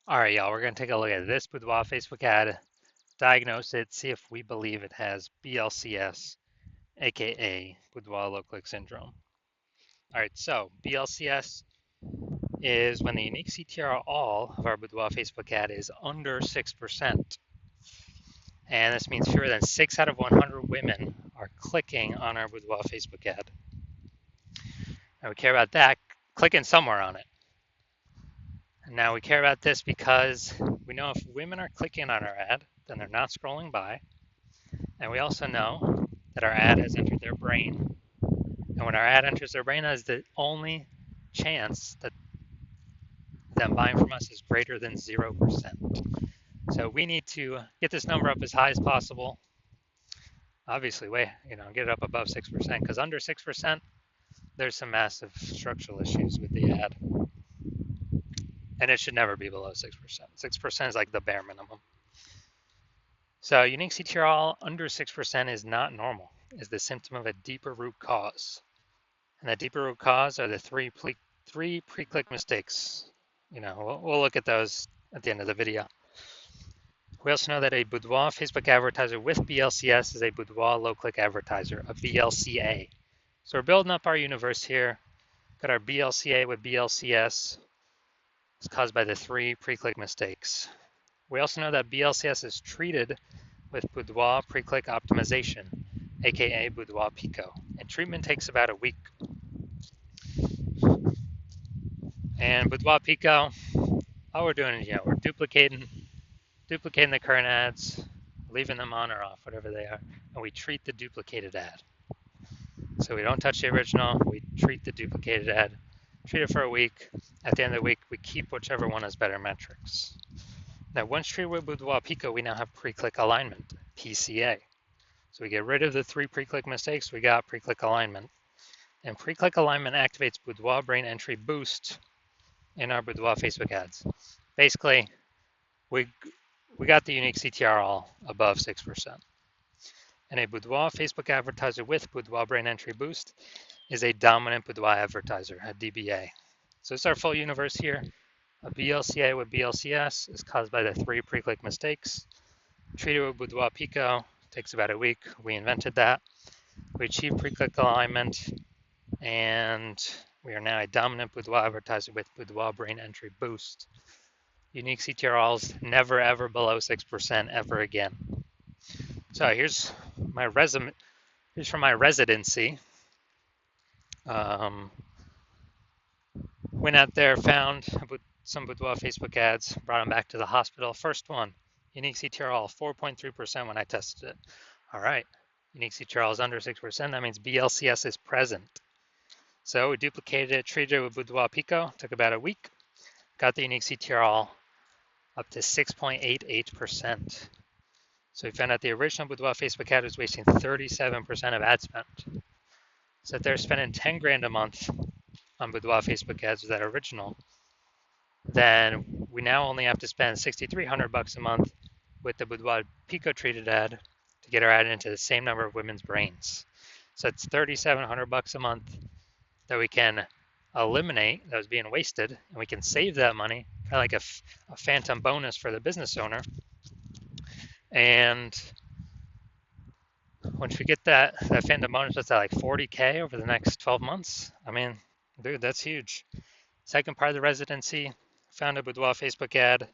All right, y'all, we're going to take a look at this Boudoir Facebook ad, diagnose it, see if we believe it has BLCS, aka Boudoir low click syndrome. All right, so BLCS is when the unique CTR all of our Boudoir Facebook ad is under 6%. And this means fewer than 6 out of 100 women are clicking on our Boudoir Facebook ad. And we care about that, clicking somewhere on it. And now we care about this because we know if women are clicking on our ad, then they're not scrolling by. And we also know that our ad has entered their brain. And when our ad enters their brain, that is the only chance that them buying from us is greater than 0%. So we need to get this number up as high as possible. Obviously, get it up above 6%, because under 6%, there's some massive structural issues with the ad. And it should never be below 6%. 6% is like the bare minimum. So unique CTRL under 6% is not normal, is the symptom of a deeper root cause. And the deeper root cause are the three pre-click mistakes. We'll look at those at the end of the video. We also know that a Boudoir Facebook advertiser with BLCS is a Boudoir low-click advertiser, a BLCA. So we're building up our universe here. Got our BLCA with BLCS. It's caused by the three pre-click mistakes. We also know that BLCS is treated with Boudoir pre-click optimization, aka Boudoir Pico, and treatment takes about a week. And Boudoir Pico, all we're doing is, we're duplicating the current ads, leaving them on or off, whatever they are, and we treat the duplicated ad. So we don't touch the original, we treat the duplicated ad, treat it for a week. At the end of the week, we keep whichever one has better metrics. Now, once treated with Boudoir Pico, we now have pre-click alignment, PCA. So we get rid of the three pre-click mistakes, we got pre-click alignment. And pre-click alignment activates Boudoir brain entry boost in our Boudoir Facebook ads. Basically, we got the unique CTR all above 6%. And a Boudoir Facebook advertiser with Boudoir brain entry boost is a dominant Boudoir advertiser, a DBA. So it's our full universe here. A BLCA with BLCS is caused by the three pre-click mistakes. Treated with Boudoir Pico takes about a week. We invented that. We achieved pre-click alignment, and we are now a dominant Boudoir advertiser with Boudoir brain entry boost. Unique CTRLs never ever below 6% ever again. So here's my resume. Here's from my residency. Went out there, found some Boudoir Facebook ads, brought them back to the hospital. First one, unique CTRL 4.3% when I tested it. All right, unique CTRL is under 6%. That means BLCS is present. So we duplicated it, treated it with Boudoir Pico. Took about a week. Got the unique CTRL up to 6.88%. So we found out the original Boudoir Facebook ad was wasting 37% of ad spend. So if they're spending 10 grand a month on Boudoir Facebook ads with that original, then we now only have to spend $6,300 a month with the Boudoir Pico treated ad to get our ad into the same number of women's brains. So it's $3,700 a month that we can eliminate that was being wasted, and we can save that money, kind of like a phantom bonus for the business owner. And once we get that phantom bonus, what's that, like 40K over the next 12 months? I mean, dude, that's huge. Second part of the residency, found a Boudoir Facebook ad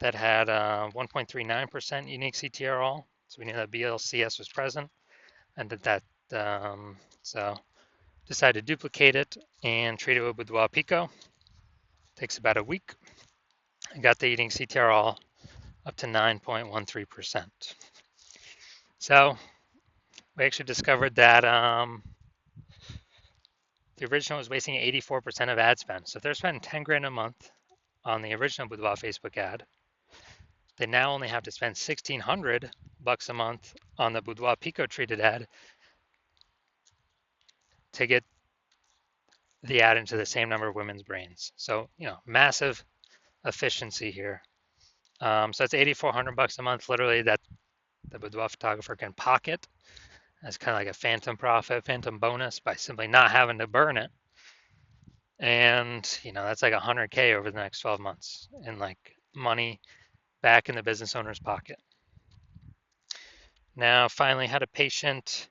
that had 1.39% unique CTRL. So we knew that BLCS was present, and so decided to duplicate it and treat it with Boudoir Pico. Takes about a week. I got the unique CTRL up to 9.13%. So we actually discovered that the original was wasting 84% of ad spend. So if they're spending 10 grand a month on the original Boudoir Facebook ad, they now only have to spend $1,600 a month on the Boudoir Pico treated ad to get the ad into the same number of women's brains. So, massive efficiency here. So it's $8,400 a month, literally, that the Boudoir photographer can pocket as kind of like a phantom profit, phantom bonus by simply not having to burn it. And, that's like 100K over the next 12 months in like money back in the business owner's pocket. Now, finally, had a patient,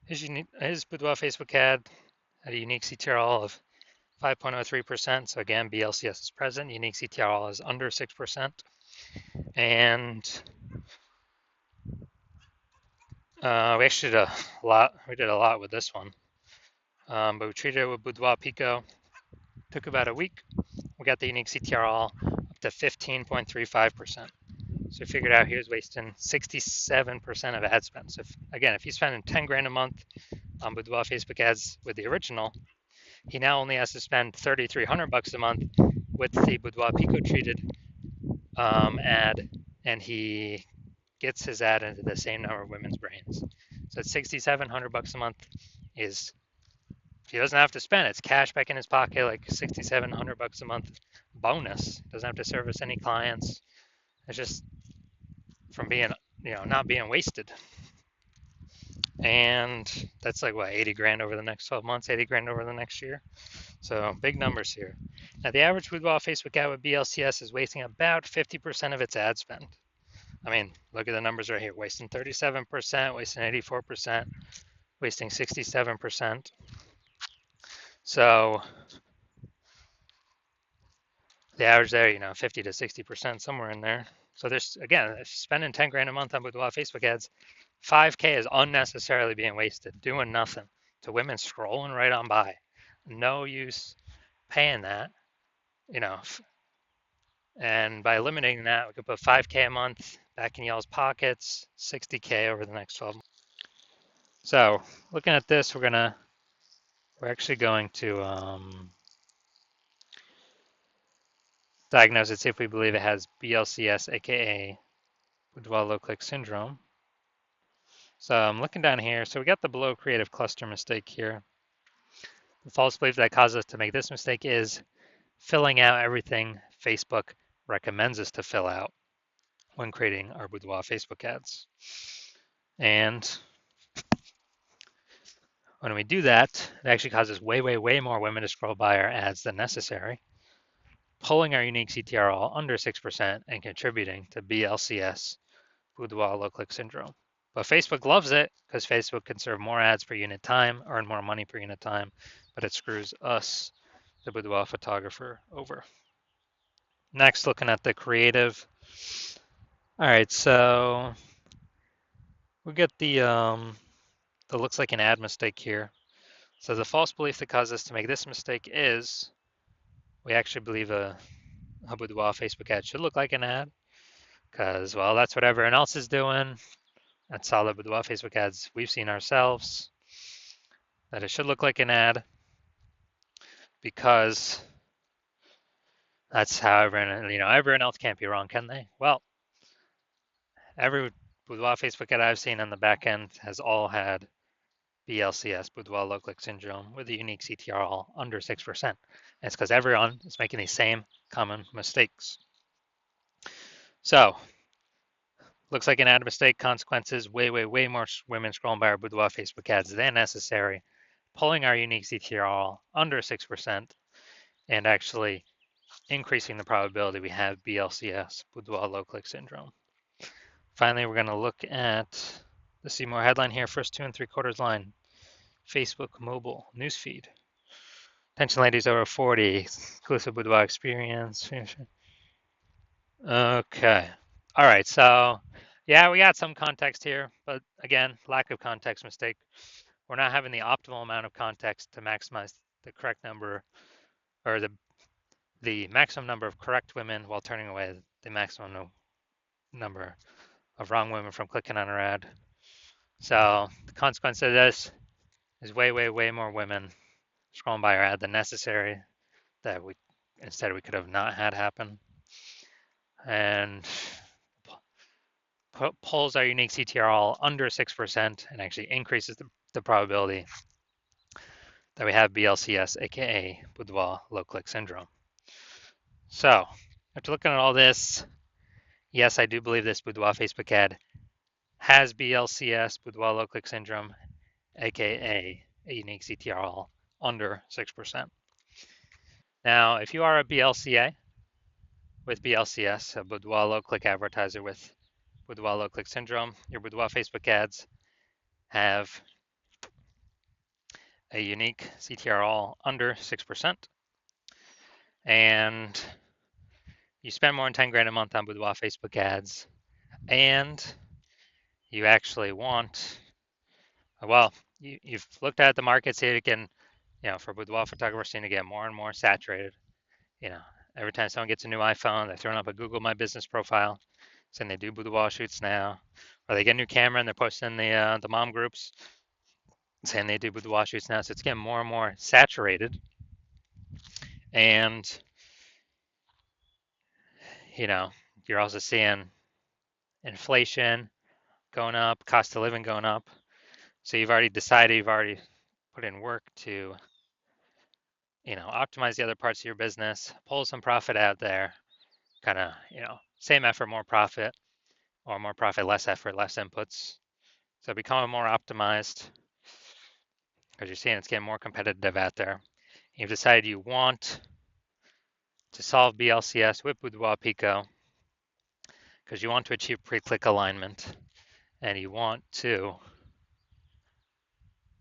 his Boudoir Facebook ad had a unique CTRL of 5.03%. So again, BLCS is present, unique CTRL is under 6%. And we actually did a lot. We did a lot with this one, but we treated it with Boudoir Pico. Took about a week. We got the unique CTRL up to 15.35%. So we figured out he was wasting 67% of ad spend. So if he's spending 10 grand a month on Boudoir Facebook ads with the original, he now only has to spend 3,300 bucks a month with the Boudoir Pico treated ad, and he gets his ad into the same number of women's brains. So it's 6,700 bucks a month is he doesn't have to spend. It's cash back in his pocket, like 6,700 bucks a month bonus. Doesn't have to service any clients. It's just from being, not being wasted. And that's like what, 80 grand over the next 12 months, 80 grand over the next year. So big numbers here. Now the average Boudoir Facebook ad with BLCS is wasting about 50% of its ad spend. I mean, look at the numbers right here, wasting 37%, wasting 84%, wasting 67%. So the average there, 50 to 60%, somewhere in there. So there's, again, if spending 10 grand a month on Boudoir Facebook ads, 5K is unnecessarily being wasted, doing nothing to women scrolling right on by. No use paying that, you know. And by eliminating that, we could put 5K a month back in y'all's pockets, 60K over the next 12 months. So looking at this, we're actually going to diagnose it, see if we believe it has BLCS, aka Boudoir low click syndrome. So I'm looking down here. So we got the below creative cluster mistake here. The false belief that caused us to make this mistake is filling out everything Facebook recommends us to fill out when creating our Boudoir Facebook ads. And when we do that, it actually causes way, way, way more women to scroll by our ads than necessary, pulling our unique CTRL under 6% and contributing to BLCS, Boudoir low click syndrome. But Facebook loves it because Facebook can serve more ads per unit time, earn more money per unit time, but it screws us, the Boudoir photographer, over. Next, looking at the creative. All right, so we get the looks like an ad mistake here. So the false belief that caused us to make this mistake is we actually believe a Boudoir Facebook ad should look like an ad because, well, that's what everyone else is doing. That's all the Boudoir Facebook ads we've seen ourselves, that it should look like an ad because that's how everyone else can't be wrong, can they? Well, every Boudoir Facebook ad I've seen on the back end has all had BLCS, Boudoir low click syndrome, with a unique CTRL under 6%. It's because everyone is making these same common mistakes. So, looks like an ad mistake. Consequences, way, way, way more women scrolling by our Boudoir Facebook ads than necessary, pulling our unique CTRL under 6%, and actually increasing the probability we have BLCS, Boudoir low click syndrome. Finally, we're going to look at the see more headline here, first 2 3/4 line, Facebook mobile newsfeed. Attention ladies over 40, exclusive Boudoir experience. Okay. All right, so yeah, we got some context here, but again, lack of context mistake. We're not having the optimal amount of context to maximize the correct number or the maximum number of correct women while turning away the maximum number of wrong women from clicking on our ad. So the consequence of this is way, way, way more women scrolling by our ad than necessary that we could have not had happen. And pulls our unique CTRL under 6% and actually increases the probability that we have BLCS, aka Boudoir low click syndrome. So after looking at all this, yes, I do believe this Boudoir Facebook ad has BLCS, Boudoir low click syndrome, aka a unique CTRL under 6%. Now, if you are a BLCA with BLCS, a Boudoir low-click advertiser with Boudoir low-click syndrome, your Boudoir Facebook ads have a unique CTR all under 6%, and you spend more than 10 grand a month on Boudoir Facebook ads, and you actually want, well, you've looked at the market, see it again, for boudoir photographers, seeing it get more and more saturated. Every time someone gets a new iPhone, they're throwing up a Google My Business profile, saying they do boudoir shoots now, or they get a new camera and they're posting the mom groups saying they do boudoir shoots now. So it's getting more and more saturated, and you're also seeing inflation going up, cost of living going up. So you've already decided, you've already put in work to optimize the other parts of your business, pull some profit out there, kind of, same effort, more profit, or more profit, less effort, less inputs. So becoming more optimized because you're seeing it's getting more competitive out there. You've decided you want to solve BLCS with Boudoir Pico because you want to achieve pre-click alignment and you want to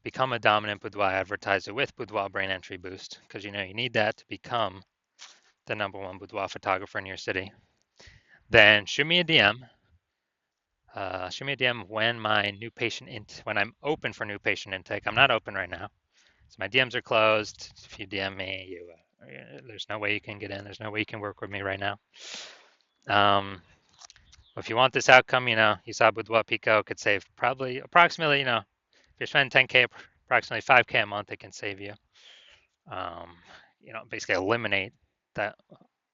become a dominant Boudoir advertiser with Boudoir Brain Entry Boost because you need that to become the #1 boudoir photographer in your city. Then shoot me a DM. Shoot me a DM when when I'm open for new patient intake. I'm not open right now, so my DMs are closed. If you DM me, there's no way you can get in. There's no way you can work with me right now. If you want this outcome, you saw Boudoir Pico could save probably approximately, if you're spending 10K, approximately 5K a month, it can save you. Basically eliminate that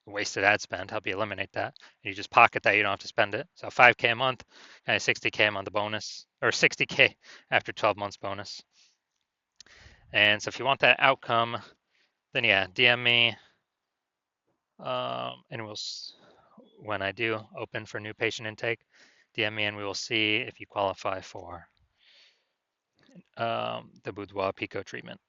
wasted ad spend, help you eliminate that. And you just pocket that, you don't have to spend it. So 5K a month, kind of 60K a month bonus, or 60K after 12 months bonus. And so if you want that outcome, then yeah, DM me. And when I do open for new patient intake, DM me and we will see if you qualify for the Boudoir Pico treatment.